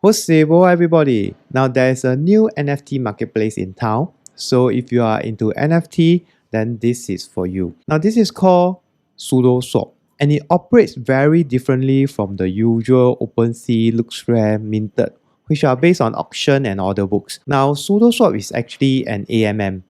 Hello everybody. Now there's a new NFT marketplace in town. So if you are into NFT, then this is for you. Now this is called Sudoswap and it operates very differently from the usual OpenSea, Uniswap, Minted, which are based on auction and order books. Now Sudoswap is actually an AMM.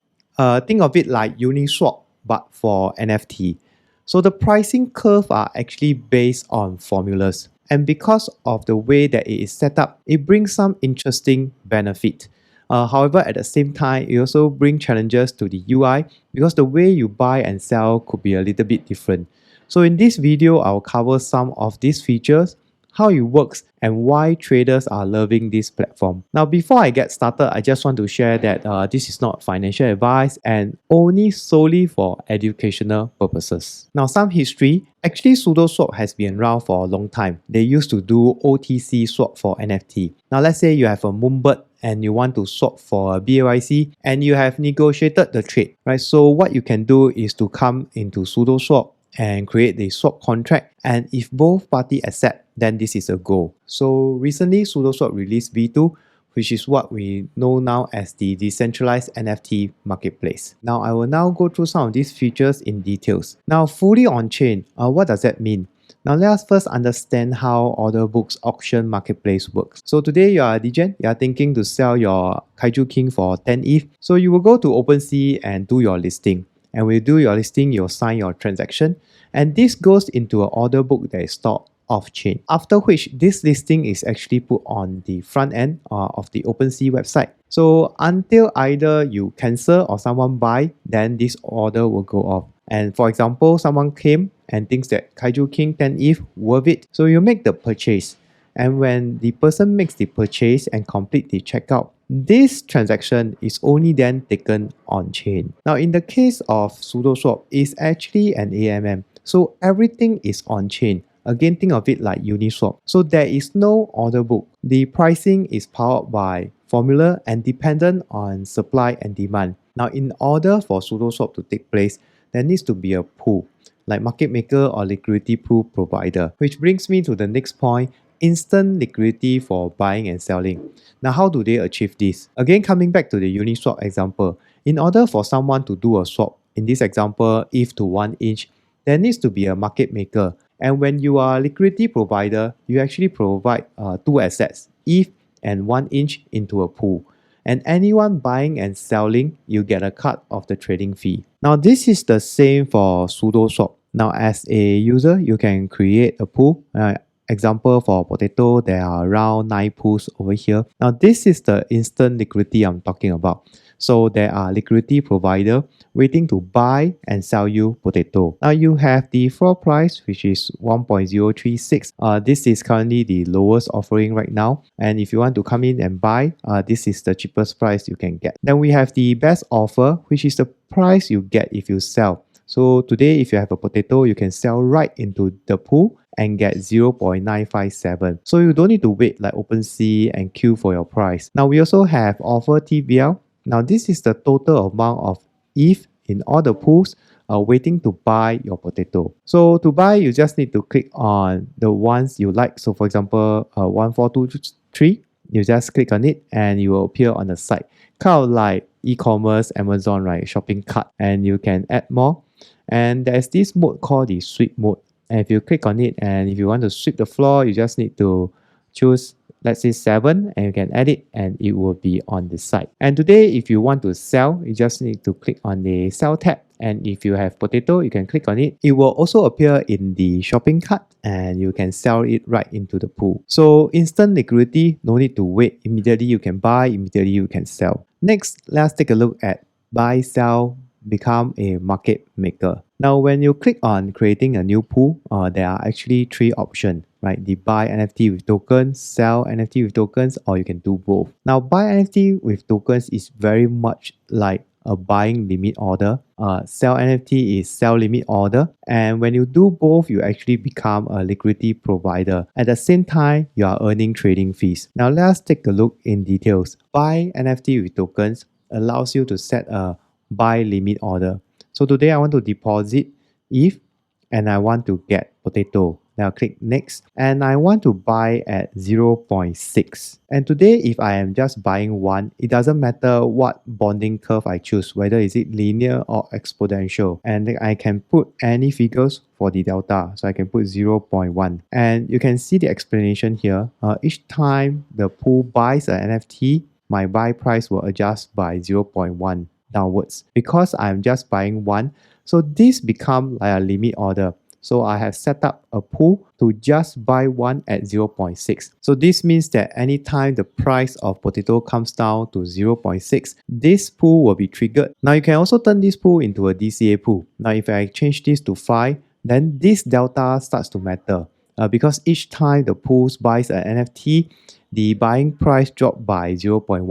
Think of it like Uniswap but for NFT. So the pricing curve are actually based on formulas. And because of the way that it is set up, it brings some interesting benefit. However, at the same time, it also brings challenges to the UI because the way you buy and sell could be a little bit different. So in this video, I'll cover some of these features, how it works, and why traders are loving this platform. Now, before I get started, I just want to share that this is not financial advice and only solely for educational purposes. Now, some history. Actually, Sudoswap has been around for a long time. They used to do OTC swap for NFT. Now, let's say you have a Moonbird and you want to swap for a BAYC and you have negotiated the trade, right? So what you can do is to come into Sudoswap and create the swap contract, and if both parties accept, then this is a go. So recently Sudoswap released V2, which is what we know now as the decentralized NFT marketplace. Now I will now go through some of these features in details. Now fully on-chain, what does that mean? Now let us first understand how orderbook's auction marketplace works. So today you are a degen, you are thinking to sell your Kaiju King for 10 ETH. So you will go to OpenSea and do your listing. And when you do your listing, you'll sign your transaction. And this goes into an order book that is stored off-chain. After which, this listing is actually put on the front end of the OpenSea website. So until either you cancel or someone buy, then this order will go off. And for example, someone came and thinks that Kaiju King 10 ETH worth it. So you make the purchase. And when the person makes the purchase and complete the checkout, this transaction is only then taken on chain. Now, in the case of Sudoswap, it's actually an AMM. So everything is on chain. Again, think of it like Uniswap. So there is no order book. The pricing is powered by formula and dependent on supply and demand. Now, in order for Sudoswap to take place, there needs to be a pool, like market maker or liquidity pool provider. Which brings me to the next point, instant liquidity for buying and selling. Now, how do they achieve this? Again, coming back to the Uniswap example, in order for someone to do a swap, in this example, ETH to 1 inch, there needs to be a market maker. And when you are a liquidity provider, you actually provide two assets, ETH and 1 inch into a pool. And anyone buying and selling, you get a cut of the trading fee. Now, this is the same for Sudoswap. Now, as a user, you can create a pool. Example for potato, there are around 9 pools over here. Now this is the instant liquidity I'm talking about. So there are liquidity provider waiting to buy and sell you potato. Now you have the floor price, which is 1.036. This is currently the lowest offering right now. And if you want to come in and buy, this is the cheapest price you can get. Then we have the best offer, which is the price you get if you sell. So today, if you have a potato, you can sell right into the pool and get 0.957. So you don't need to wait like OpenSea and queue for your price. Now we also have offer TVL. Now this is the total amount of ETH in all the pools waiting to buy your potato. So to buy, you just need to click on the ones you like. So for example, 1423, you just click on it and it will appear on the site. Kind of like e-commerce, Amazon, right? Shopping cart, and you can add more. And there's this mode called the sweep mode. And if you click on it and if you want to sweep the floor, you just need to choose, let's say 7, and you can add it and it will be on the site. And today, if you want to sell, you just need to click on the sell tab. And if you have potato, you can click on it. It will also appear in the shopping cart and you can sell it right into the pool. So instant liquidity, no need to wait. Immediately you can buy, immediately you can sell. Next, let's take a look at buy, sell, become a market maker. Now, when you click on creating a new pool, there are actually 3 options, right? The buy NFT with tokens, sell NFT with tokens, or you can do both. Now, buy NFT with tokens is very much like a buying limit order. Sell NFT is sell limit order. And when you do both, you actually become a liquidity provider. At the same time, you are earning trading fees. Now, let's take a look in details. Buy NFT with tokens allows you to set a buy limit order. So today I want to deposit ETH and I want to get potato. Then I'll click next. And I want to buy at 0.6. And today, if I am just buying one, it doesn't matter what bonding curve I choose, whether is it linear or exponential. And then I can put any figures for the delta. So I can put 0.1. And you can see the explanation here. Each time the pool buys an NFT, my buy price will adjust by 0.1 downwards. Because I'm just buying one, so this becomes like a limit order. So I have set up a pool to just buy one at 0.6. So this means that anytime the price of potato comes down to 0.6, this pool will be triggered. Now you can also turn this pool into a DCA pool. Now if I change this to 5, then this delta starts to matter. Because each time the pool buys an NFT, the buying price dropped by 0.1,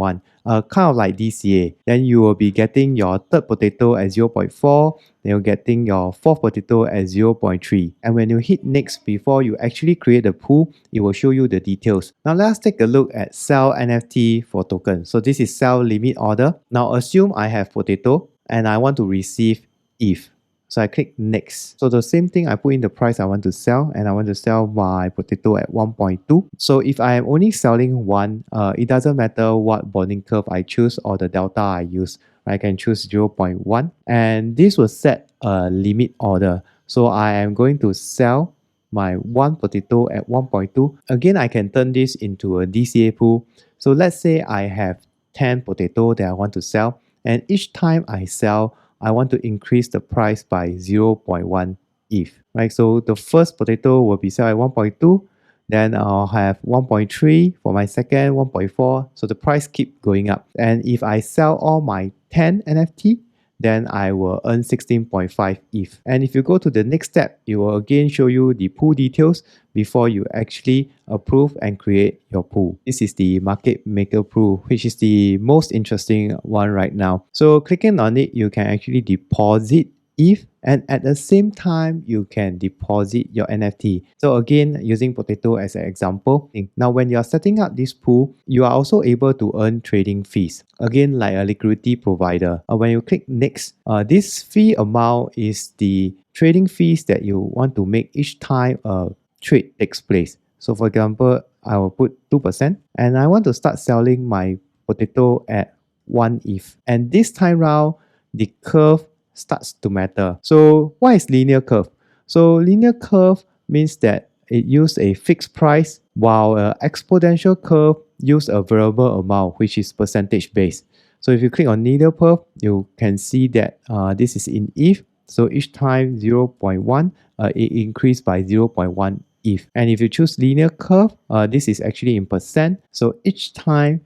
kind of like DCA. Then you will be getting your third potato at 0.4, then you're getting your fourth potato at 0.3. And when you hit next before you actually create the pool, it will show you the details. Now let's take a look at sell NFT for token. So this is sell limit order. Now assume I have potato and I want to receive ETH. So I click next. So the same thing, I put in the price I want to sell, and I want to sell my potato at 1.2. So if I am only selling one, it doesn't matter what bonding curve I choose or the delta I use. I can choose 0.1, and this will set a limit order. So I am going to sell my one potato at 1.2. Again, I can turn this into a DCA pool. So let's say I have 10 potato that I want to sell, and each time I sell, I want to increase the price by 0.1 ETH, right? So the first potato will be sold at 1.2, then I'll have 1.3 for my second, 1.4. So the price keep going up. And if I sell all my 10 NFT, then I will earn 16.5 ETH. And if you go to the next step, it will again show you the pool details before you actually approve and create your pool. This is the market maker pool, which is the most interesting one right now. So clicking on it, you can actually deposit ETH, and at the same time you can deposit your NFT. So again, using potato as an example, now when you're setting up this pool, you are also able to earn trading fees, again like a liquidity provider. When you click next, this fee amount is the trading fees that you want to make each time a trade takes place. So for example, I will put 2%, and I want to start selling my potato at 1 ETH, and this time round the curve starts to matter. So what is linear curve? So linear curve means that it uses a fixed price, while an exponential curve uses a variable amount, which is percentage based. So if you click on linear curve, you can see that this is in ETH. So each time 0.1, it increased by 0.1 ETH. And if you choose linear curve, this is actually in percent. So each time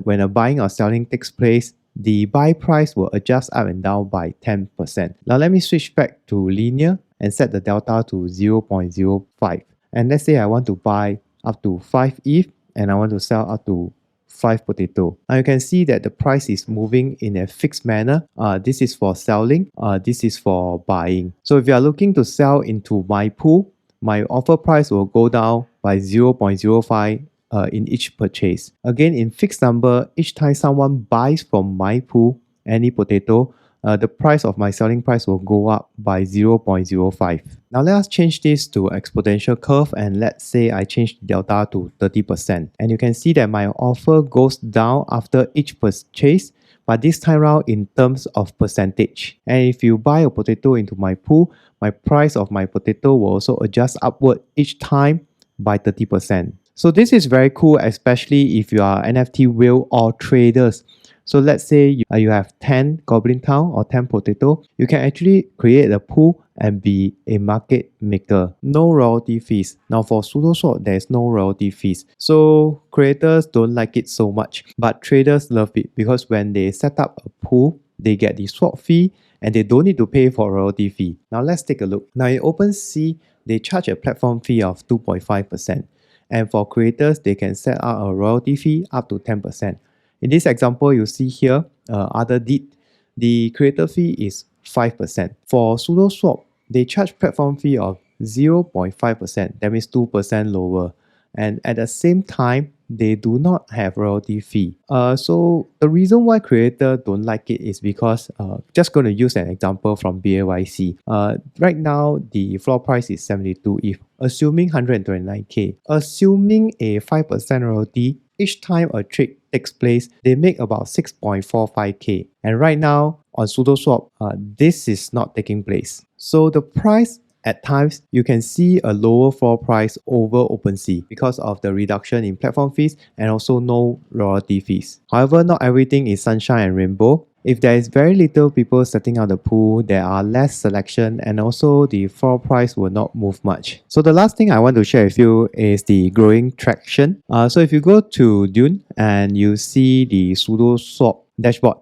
when a buying or selling takes place, the buy price will adjust up and down by 10%. Now let me switch back to linear and set the delta to 0.05. And let's say I want to buy up to 5 ETH and I want to sell up to 5 potato. Now you can see that the price is moving in a fixed manner. This is for selling, this is for buying. So if you are looking to sell into my pool, my offer price will go down by 0.05 in each purchase. Again, in fixed number, each time someone buys from my pool any potato, the price of my selling price will go up by 0.05. Now let us change this to exponential curve, and let's say I change delta to 30%. And you can see that my offer goes down after each purchase, but this time around in terms of percentage. And if you buy a potato into my pool, my price of my potato will also adjust upward each time by 30%. So this is very cool, especially if you are NFT whale or traders. So let's say you have 10 Goblin Town or 10 potato, you can actually create a pool and be a market maker. No royalty fees. Now for Sudoswap, there's no royalty fees. So creators don't like it so much, but traders love it because when they set up a pool, they get the swap fee and they don't need to pay for royalty fee. Now let's take a look. Now in OpenSea, they charge a platform fee of 2.5%. And for creators, they can set out a royalty fee up to 10%. In this example, you see here, other did, the creator fee is 5%. For Sudoswap, they charge platform fee of 0.5%, that means 2% lower. And at the same time, they do not have royalty fee. So the reason why creator don't like it is because just going to use an example from BAYC. Right now the floor price is 72 ETH, assuming 129k, assuming a 5% royalty. Each time a trade takes place, they make about 6.45k. And right now on Sudoswap, this is not taking place. So the price at times, you can see a lower floor price over OpenSea because of the reduction in platform fees and also no royalty fees. However, not everything is sunshine and rainbow. If there is very little people setting out the pool, there are less selection and also the floor price will not move much. So the last thing I want to share with you is the growing traction. So if you go to Dune and you see the Sudoswap dashboard,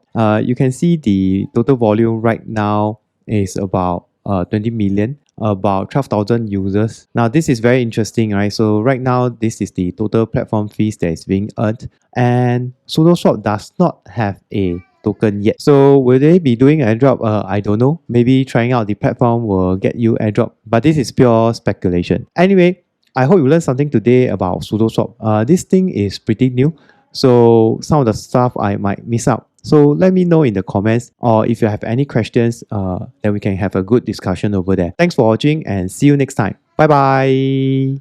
you can see the total volume right now is about 20 million, about 12,000 users. Now this is very interesting, right? So right now this is the total platform fees that is being earned, and Sudoswap does not have a token yet. So will they be doing airdrop? I don't know. Maybe trying out the platform will get you airdrop, but this is pure speculation. Anyway, I hope you learned something today about Sudoswap. This thing is pretty new, so some of the stuff I might miss out. So let me know in the comments, or if you have any questions, then we can have a good discussion over there. Thanks for watching and see you next time. Bye bye.